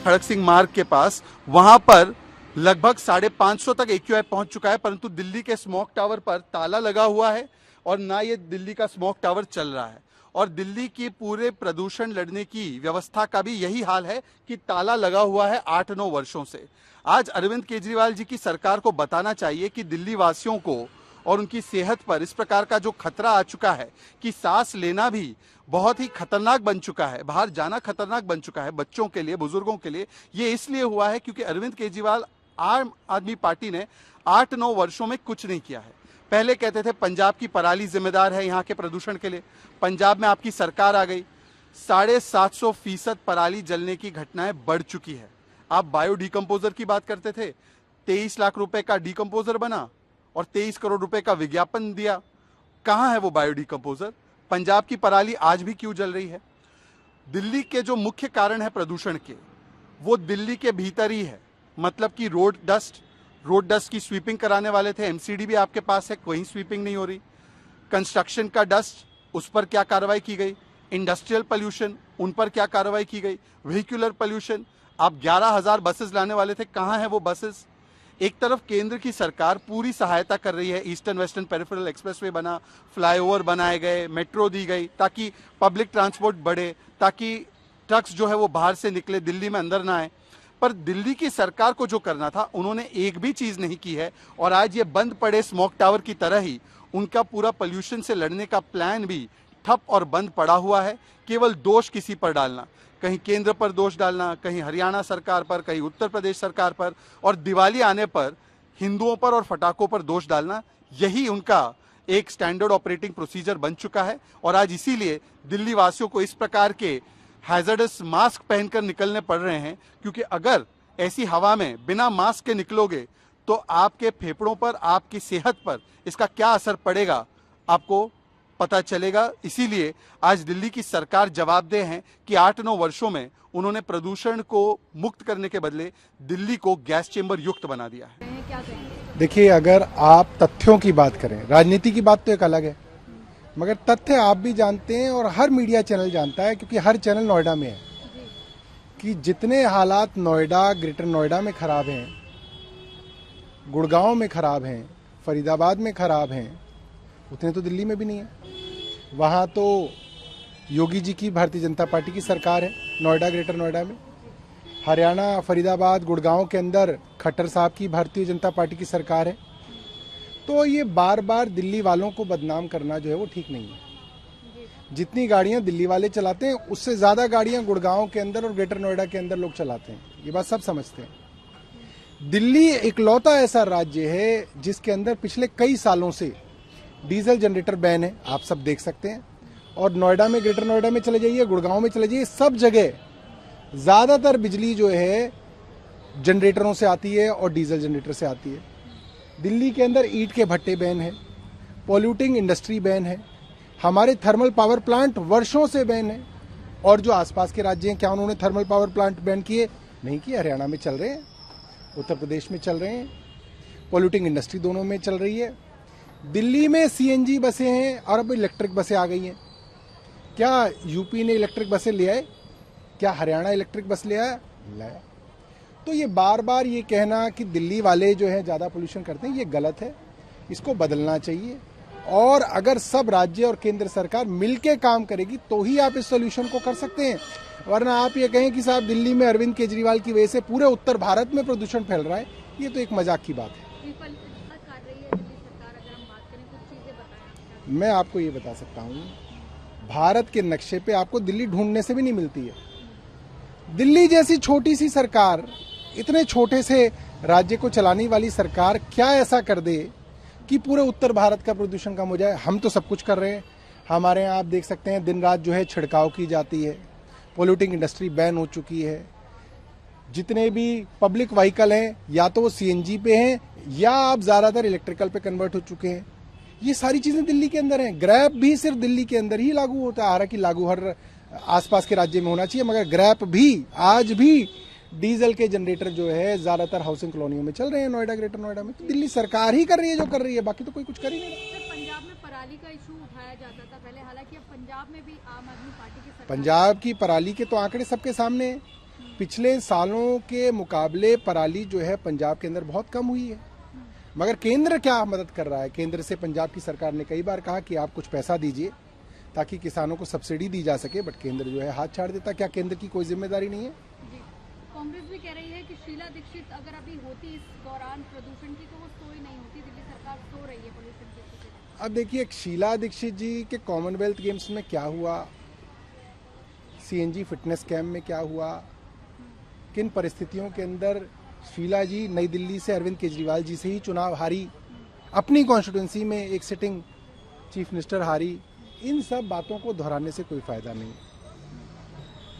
खड़क सिंह मार्ग के पास, वहां पर लगभग 550 तक एक्यूआई पहुंच चुका है, परंतु दिल्ली के स्मोक टावर पर ताला लगा हुआ है और ना ये दिल्ली का स्मोक टावर चल रहा है। और दिल्ली की पूरे प्रदूषण लड़ने की व्यवस्था का भी यही हाल है कि ताला लगा हुआ है 8-9 वर्षों से। आज अरविंद केजरीवाल जी की सरकार को बताना चाहिए कि दिल्ली वासियों को और उनकी सेहत पर इस प्रकार का जो खतरा आ चुका है कि सांस लेना भी बहुत ही खतरनाक बन चुका है, बाहर जाना खतरनाक बन चुका है बच्चों के लिए, बुजुर्गों के लिए। ये इसलिए हुआ है क्योंकि अरविंद केजरीवाल आम आदमी पार्टी ने 8-9 वर्षों में कुछ नहीं किया है। पहले कहते थे पंजाब की पराली जिम्मेदार है यहाँ के प्रदूषण के लिए। पंजाब में आपकी सरकार आ गई, 750% पराली जलने की घटनाएं बढ़ चुकी है। आप बायो डिकम्पोजर की बात करते थे, 23 लाख रुपए का डिकम्पोजर बना और 23 करोड़ रुपए का विज्ञापन दिया। कहां है वो बायो डिकम्पोजर? पंजाब की पराली आज भी क्यों जल रही है? दिल्ली के जो मुख्य कारण है प्रदूषण के, वो दिल्ली के भीतर ही है। मतलब कि रोड डस्ट की स्वीपिंग कराने वाले थे, एमसीडी भी आपके पास है, कोई स्वीपिंग नहीं हो रही। कंस्ट्रक्शन का डस्ट, उस पर क्या कार्रवाई की गई? इंडस्ट्रियल पोल्यूशन, उन पर क्या कार्रवाई की गई? व्हीक्यूलर पोल्यूशन, आप 11,000 बसेस लाने वाले थे, कहां है वो बसेस? एक तरफ केंद्र की सरकार पूरी सहायता कर रही है, ईस्टर्न वेस्टर्न पेरिफेरल एक्सप्रेसवे बना, फ्लाईओवर बनाए गए, मेट्रो दी गई ताकि पब्लिक ट्रांसपोर्ट बढ़े, ताकि ट्रक्स जो है वो बाहर से निकले, दिल्ली में अंदर ना आए। पर दिल्ली की सरकार को जो करना था उन्होंने एक भी चीज नहीं की है। और आज ये बंद पड़े स्मोक टावर की तरह ही उनका पूरा पोल्यूशन से लड़ने का प्लान भी ठप और बंद पड़ा हुआ है। केवल दोष किसी पर डालना, कहीं केंद्र पर दोष डालना, कहीं हरियाणा सरकार पर, कहीं उत्तर प्रदेश सरकार पर, और दिवाली आने पर हिंदुओं पर और फटाकों पर दोष डालना, यही उनका एक स्टैंडर्ड ऑपरेटिंग प्रोसीजर बन चुका है। और आज इसीलिए दिल्ली वासियों को इस प्रकार के हैजर्डस मास्क पहनकर निकलने पड़ रहे हैं, क्योंकि अगर ऐसी हवा में बिना मास्क के निकलोगे तो आपके फेफड़ों पर, आपकी सेहत पर इसका क्या असर पड़ेगा आपको पता चलेगा। इसीलिए आज दिल्ली की सरकार जवाबदेह है कि 8-9 वर्षों में उन्होंने प्रदूषण को मुक्त करने के बदले दिल्ली को गैस चेंबर युक्त बना दिया है। देखिए, अगर आप तथ्यों की बात करें, राजनीति की बात तो एक अलग है, मगर तथ्य आप भी जानते हैं और हर मीडिया चैनल जानता है, क्योंकि हर चैनल नोएडा में है, कि जितने हालात नोएडा, ग्रेटर नोएडा में खराब हैं, गुड़गांव में खराब हैं, फरीदाबाद में खराब हैं, उतने तो दिल्ली में भी नहीं है। वहाँ तो योगी जी की भारतीय जनता पार्टी की सरकार है नोएडा, ग्रेटर नोएडा में। हरियाणा, फरीदाबाद, गुड़गांव के अंदर खट्टर साहब की भारतीय जनता पार्टी की सरकार है। तो ये बार बार दिल्ली वालों को बदनाम करना जो है वो ठीक नहीं है। जितनी गाड़ियां दिल्ली वाले चलाते हैं उससे ज्यादा गाड़ियां गुड़गांव के अंदर और ग्रेटर नोएडा के अंदर लोग चलाते हैं, ये बात सब समझते हैं। दिल्ली इकलौता ऐसा राज्य है जिसके अंदर पिछले कई सालों से डीजल जनरेटर बैन है, आप सब देख सकते हैं। और नोएडा में, ग्रेटर नोएडा में चले जाइए, गुड़गांव में चले जाइए, सब जगह ज्यादातर बिजली जो है जनरेटरों से आती है और डीजल जनरेटर से आती है। दिल्ली के अंदर ईंट के भट्टे बैन है, पॉल्यूटिंग इंडस्ट्री बैन है, हमारे थर्मल पावर प्लांट वर्षों से बैन है। और जो आसपास के राज्य हैं, क्या उन्होंने थर्मल पावर प्लांट बैन किए? नहीं किए। हरियाणा में चल रहे हैं, उत्तर प्रदेश में चल रहे हैं, पॉल्यूटिंग इंडस्ट्री दोनों में चल रही है। दिल्ली में सीएनजी बसें हैं और अब इलेक्ट्रिक बसें आ गई हैं। क्या यूपी ने इलेक्ट्रिक बसें ले आए? क्या हरियाणा इलेक्ट्रिक बस ले आया? लाया। तो ये बार बार ये कहना कि दिल्ली वाले जो है ज़्यादा पोल्यूशन करते हैं, ये गलत है, इसको बदलना चाहिए। और अगर सब राज्य और केंद्र सरकार मिलके काम करेगी तो ही आप इस सोल्यूशन को कर सकते हैं। वरना आप ये कहें कि साहब दिल्ली में अरविंद केजरीवाल की वजह से पूरे उत्तर भारत में प्रदूषण फैल रहा है, ये तो एक मजाक की बात है। मैं आपको ये बता सकता हूँ, भारत के नक्शे पे आपको दिल्ली ढूंढने से भी नहीं मिलती है। दिल्ली जैसी छोटी सी सरकार, इतने छोटे से राज्य को चलाने वाली सरकार क्या ऐसा कर दे कि पूरे उत्तर भारत का प्रदूषण कम हो जाए? हम तो सब कुछ कर रहे हैं। हमारे यहाँ आप देख सकते हैं दिन रात जो है छिड़काव की जाती है, पॉल्यूटिंग इंडस्ट्री बैन हो चुकी है। जितने भी पब्लिक व्हीकल हैं या तो वो सीएनजी पे हैं या आप ज्यादातर इलेक्ट्रिकल पे कन्वर्ट हो चुके हैं। ये सारी चीजें दिल्ली के अंदर हैं। ग्रैप भी सिर्फ दिल्ली के अंदर ही लागू होता है, हालांकि लागू हर आसपास के राज्य में होना चाहिए, मगर ग्रैप भी आज भी डीजल के जनरेटर जो है ज्यादातर हाउसिंग कॉलोनियों में चल रहे हैं, नोएडा, ग्रेटर नोएडा में। तो दिल्ली सरकार ही कर रही है जो कर रही है, बाकी तो कोई कुछ कर ही नहीं रहा। पंजाब में पराली का इशू उठाया जाता था पहले, हालांकि अब पंजाब में भी आम आदमी पार्टी की सरकार। पंजाब की पराली के तो आंकड़े सबके सामने हैं। पिछले सालों के मुकाबले पराली जो है पंजाब के अंदर बहुत कम हुई है। मगर केंद्र क्या मदद कर रहा है? केंद्र से पंजाब की सरकार ने कई बार कहा कि आप कुछ पैसा दीजिए ताकि किसानों को सब्सिडी दी जा सके, बट केंद्र जो है हाथ छाड़ देता। क्या केंद्र की कोई जिम्मेदारी नहीं है? जी, कांग्रेस भी कह रही है कि शीला दीक्षित अगर अभी होती इस दौरान प्रदूषण की तो वो सो ही नहीं होती, दिल्ली सरकार सो रही है पोल्यूशन की स्थिति में। अब देखिए, शीला दीक्षित जी के कॉमनवेल्थ गेम्स में क्या हुआ, सीएनजी फिटनेस कैंप में क्या हुआ, किन परिस्थितियों के अंदर शीला जी नई दिल्ली से अरविंद केजरीवाल जी से ही चुनाव हारी, अपनी कॉन्स्टिट्यूंसी में एक सिटिंग चीफ मिनिस्टर हारी, इन सब बातों को दोहराने से कोई फायदा नहीं।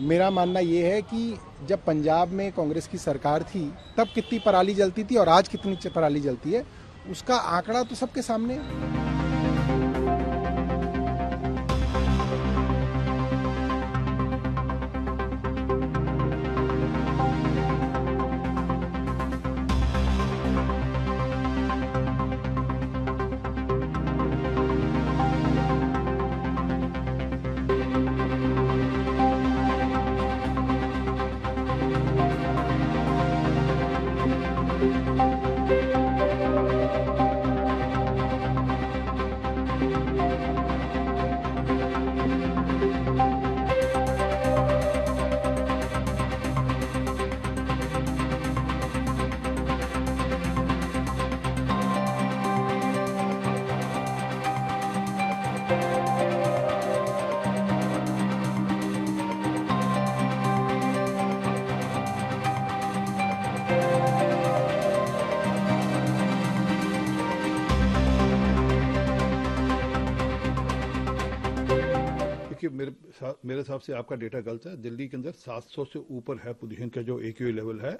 मेरा मानना यह है कि जब पंजाब में कांग्रेस की सरकार थी तब कितनी पराली जलती थी और आज कितनी पराली जलती है, उसका आंकड़ा तो सबके सामने है। मेरे हिसाब से आपका डेटा गलत है। दिल्ली के अंदर 700 से ऊपर है पोल्यूशन का जो एक्यूए लेवल है,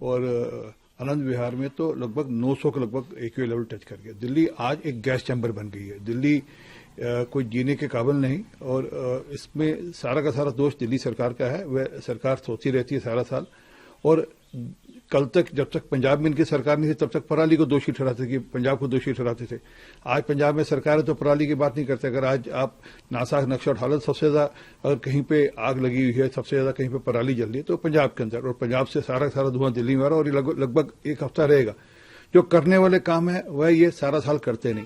और आनंद विहार में तो लगभग 900 के लगभग एक्यूए लेवल टच कर गया। दिल्ली आज एक गैस चैम्बर बन गई है। दिल्ली कोई जीने के काबिल नहीं, और इसमें सारा का सारा दोष दिल्ली सरकार का है। वह सरकार सोचती रहती है सारा साल, और कल तक जब तक पंजाब में इनकी सरकार नहीं थी तब तक पराली को दोषी ठहराते थे, पंजाब को दोषी ठहराते थे। आज पंजाब में सरकार है तो पराली की बात नहीं करते। अगर आज आप नासाक नक्शा उठा लो, सबसे ज्यादा अगर कहीं पे आग लगी हुई है, सबसे ज्यादा कहीं पे पराली जल रही है तो पंजाब के अंदर, और पंजाब से सारा धुआं दिल्ली में आ रहा है, और ये लगभग एक हफ्ता रहेगा। जो करने वाले काम है वह ये सारा साल करते नहीं।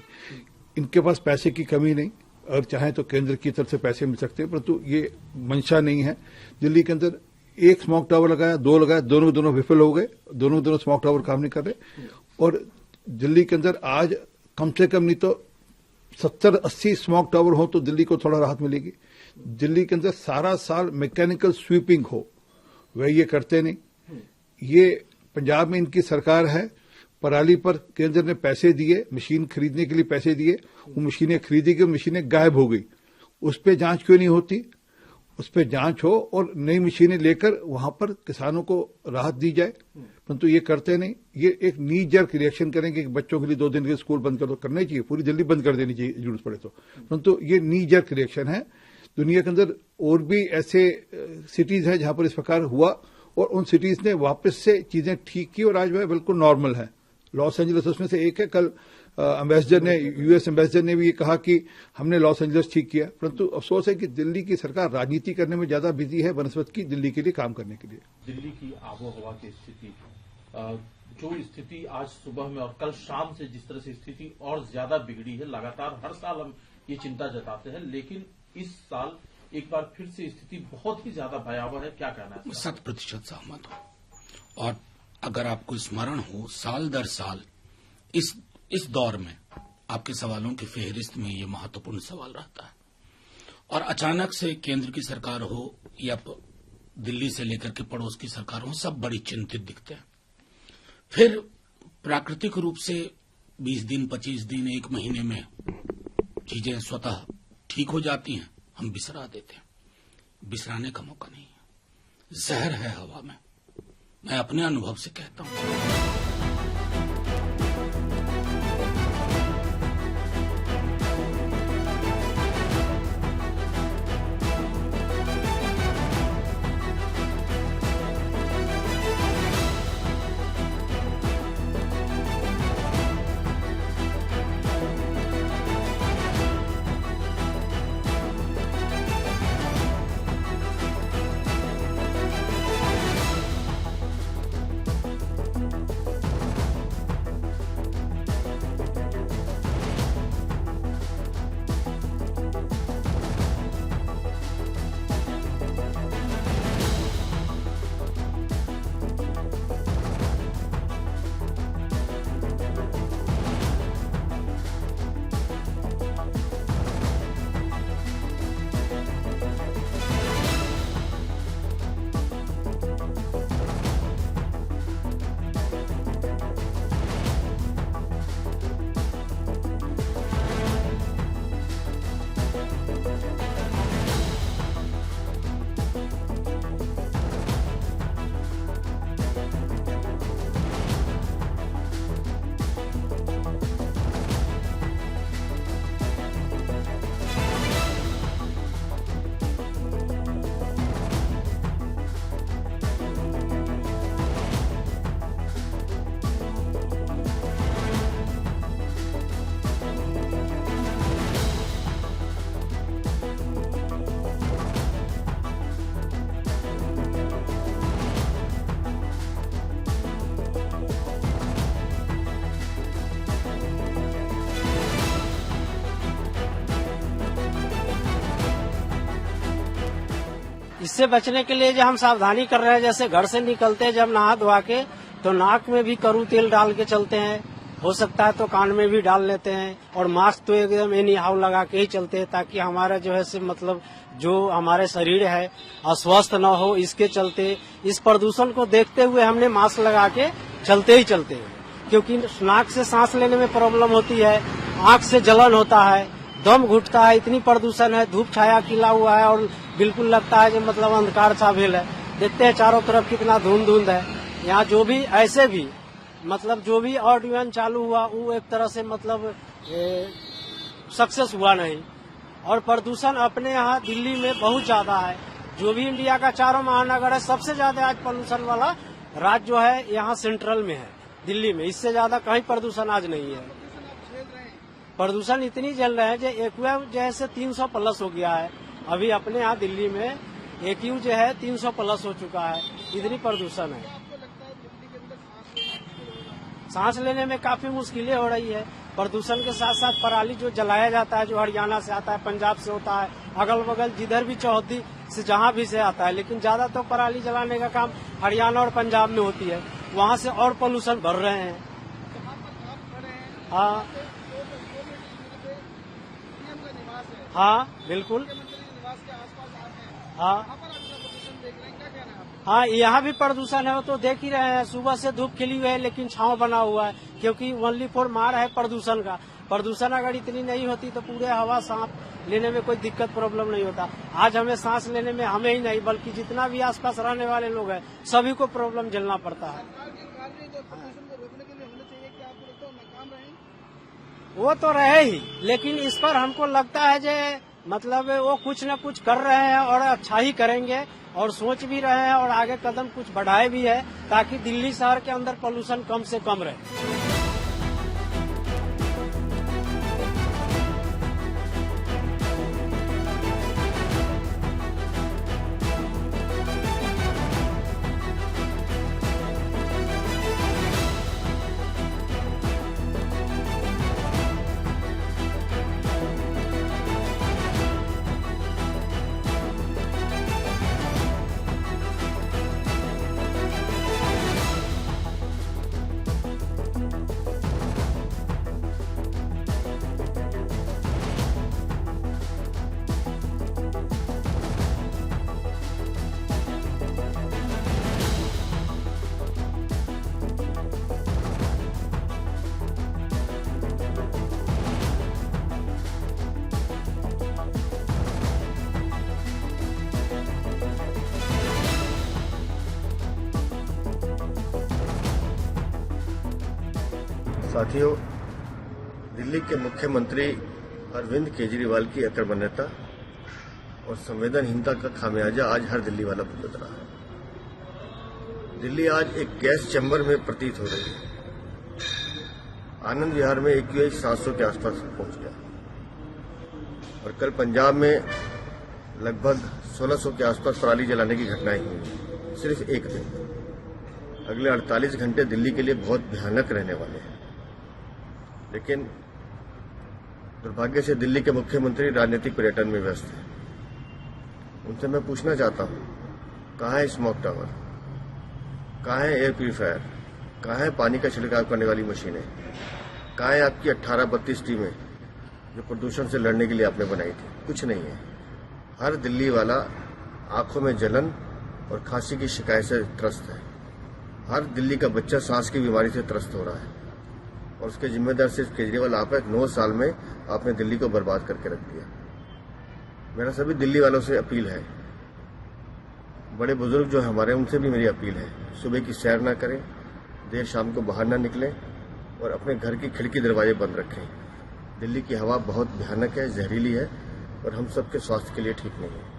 इनके पास पैसे की कमी नहीं, अगर चाहें तो केंद्र की तरफ से पैसे मिल सकते हैं, परंतु ये मंशा नहीं है। दिल्ली के अंदर एक स्मोक टावर लगाया, दो लगाया, दोनों विफल हो गए, दोनों स्मोक टावर काम नहीं कर रहे। और दिल्ली के अंदर आज कम से कम नहीं तो 70-80 स्मोक टावर हो तो दिल्ली को थोड़ा राहत मिलेगी। दिल्ली के अंदर सारा साल मैकेनिकल स्वीपिंग हो, वह ये करते नहीं। ये पंजाब में इनकी सरकार है, पराली पर केंद्र ने पैसे दिए, मशीन खरीदने के लिए पैसे दिए, वो मशीनें खरीदी गई, मशीनें गायब हो गई। उस पर जांच क्यों नहीं होती? उस पर जांच हो और नई मशीनें लेकर वहां पर किसानों को राहत दी जाए, परंतु ये करते नहीं। ये एक नी जर्क रिएक्शन करेंगे कि बच्चों के लिए 2 दिन के स्कूल बंद कर दो, करना ही चाहिए, पूरी दिल्ली बंद कर देनी चाहिए जरूरत पड़े तो, परंतु ये नी जर्क रिएक्शन है। दुनिया के अंदर और भी ऐसे सिटीज हैं जहां पर इस प्रकार हुआ, और उन सिटीज ने वापस से चीजें ठीक की और आज वह बिल्कुल नॉर्मल है। लॉस एंजलिस उसमें से एक है। कल एम्बेसडर ने, यूएस एम्बेसडर ने भी ये कहा कि हमने लॉस एंजलिस ठीक किया, परंतु अफसोस है कि दिल्ली की सरकार राजनीति करने में ज्यादा बिजी है बनस्पत की दिल्ली के लिए काम करने के लिए। दिल्ली की आबोहवा की स्थिति, जो स्थिति आज सुबह में और कल शाम से जिस तरह से स्थिति और ज्यादा बिगड़ी है, लगातार हर साल हम ये चिंता जताते हैं, लेकिन इस साल एक बार फिर से स्थिति बहुत ही ज्यादा भयावह है। क्या कहना है? 100% सहमत हूं। और अगर आपको स्मरण हो, साल दर साल इस दौर में आपके सवालों की फेहरिस्त में ये महत्वपूर्ण सवाल रहता है। और अचानक से केंद्र की सरकार हो या दिल्ली से लेकर के पड़ोस की सरकार हो, सब बड़ी चिंतित दिखते हैं। फिर प्राकृतिक रूप से 20 दिन, 25 दिन, 1 महीने में चीजें स्वतः ठीक हो जाती हैं, हम बिसरा देते हैं। बिसराने का मौका नहीं है, जहर है हवा में, मैं अपने अनुभव से कहता हूं। इससे बचने के लिए जो हम सावधानी कर रहे हैं, जैसे घर से निकलते हैं जब नहा धोआ के, तो नाक में भी करू तेल डाल के चलते हैं, हो सकता है तो कान में भी डाल लेते हैं, और मास्क तो एकदम एनी हाउ लगा के ही चलते हैं, ताकि हमारा जो है से मतलब जो हमारे शरीर है अस्वस्थ न हो। इसके चलते इस प्रदूषण को देखते हुए हमने मास्क लगा के चलते ही चलते हैं, क्योंकि नाक से सांस लेने में प्रॉब्लम होती है, आंख से जलन होता है, दम घुटता है, इतनी प्रदूषण है, धूप छाया खिला हुआ है और बिल्कुल लगता है कि मतलब अंधकार सा भेल है। देखते हैं चारों तरफ कितना धुंध है। यहाँ जो भी ऐसे भी मतलब जो भी ऑडियन चालू हुआ वो एक तरह से मतलब सक्सेस हुआ नहीं। और प्रदूषण अपने यहाँ दिल्ली में बहुत ज्यादा है। जो भी इंडिया का चारों महानगर है, सबसे ज्यादा आज पोल्यूशन वाला राज्य जो है यहाँ सेंट्रल में है, दिल्ली में। इससे ज्यादा कहीं प्रदूषण आज नहीं है। प्रदूषण इतनी जल रहे हैं जो एक्यू जैसे 300 प्लस हो गया है। अभी अपने यहाँ दिल्ली में एक्यू जो है 300 प्लस हो चुका है, इतनी प्रदूषण है। सांस लेने में काफी मुश्किलें हो रही है। प्रदूषण के साथ साथ पराली जो जलाया जाता है, जो हरियाणा से आता है, पंजाब से होता है, अगल बगल जिधर भी चौहद्दी से जहाँ भी से आता है, लेकिन ज्यादा तो पराली जलाने का काम हरियाणा और पंजाब में होती है। वहाँ से और पोल्यूशन बढ़ रहे हैं। हाँ हाँ बिल्कुल। हाँ यहाँ भी प्रदूषण है, वो तो देख ही रहे हैं। सुबह से धूप खिली हुई है लेकिन छांव बना हुआ है, क्योंकि ओनली फॉर मार है प्रदूषण का। प्रदूषण अगर इतनी नहीं होती तो पूरे हवा सांस लेने में कोई दिक्कत प्रॉब्लम नहीं होता। आज हमें सांस लेने में हमें ही नहीं बल्कि जितना भी आसपास रहने वाले लोग हैं सभी को प्रॉब्लम झेलना पड़ता है। वो तो रहे ही, लेकिन इस पर हमको लगता है जो मतलब वो कुछ न कुछ कर रहे हैं और अच्छा ही करेंगे, और सोच भी रहे हैं और आगे कदम कुछ बढ़ाए भी है, ताकि दिल्ली शहर के अंदर पोल्यूशन कम से कम रहे। साथियों, दिल्ली के मुख्यमंत्री अरविंद केजरीवाल की अकर्मण्यता और संवेदनहीनता का खामियाजा आज हर दिल्ली वाला भुगत रहा है। दिल्ली आज एक गैस चैम्बर में प्रतीत हो रही है। आनंद विहार में एक्यूआई 700 के आसपास पहुंच गया, और कल पंजाब में लगभग 1600 के आसपास पराली जलाने की घटनाएं हुई, सिर्फ एक दिन। अगले 48 घंटे दिल्ली के लिए बहुत भयानक रहने वाले हैं। लेकिन दुर्भाग्य से दिल्ली के मुख्यमंत्री राजनीतिक पर्यटन में व्यस्त हैं। उनसे मैं पूछना चाहता हूं, कहाँ है स्मोक टावर, कहाँ है एयर प्यूरिफायर, कहाँ है पानी का छिड़काव करने वाली मशीनें, कहाँ है आपकी 1832 टीमें जो प्रदूषण से लड़ने के लिए आपने बनाई थी? कुछ नहीं है। हर दिल्ली वाला आंखों में जलन और खांसी की शिकायत से त्रस्त है। हर दिल्ली का बच्चा सांस की बीमारी से त्रस्त हो रहा है, और उसके जिम्मेदार सिर्फ केजरीवाल आप है। 9 साल में आपने दिल्ली को बर्बाद करके रख दिया। मेरा सभी दिल्ली वालों से अपील है, बड़े बुजुर्ग जो हमारे, उनसे भी मेरी अपील है, सुबह की सैर ना करें, देर शाम को बाहर ना निकलें, और अपने घर की खिड़की दरवाजे बंद रखें। दिल्ली की हवा बहुत भयानक है, जहरीली है, और हम सबके स्वास्थ्य के लिए ठीक नहीं है।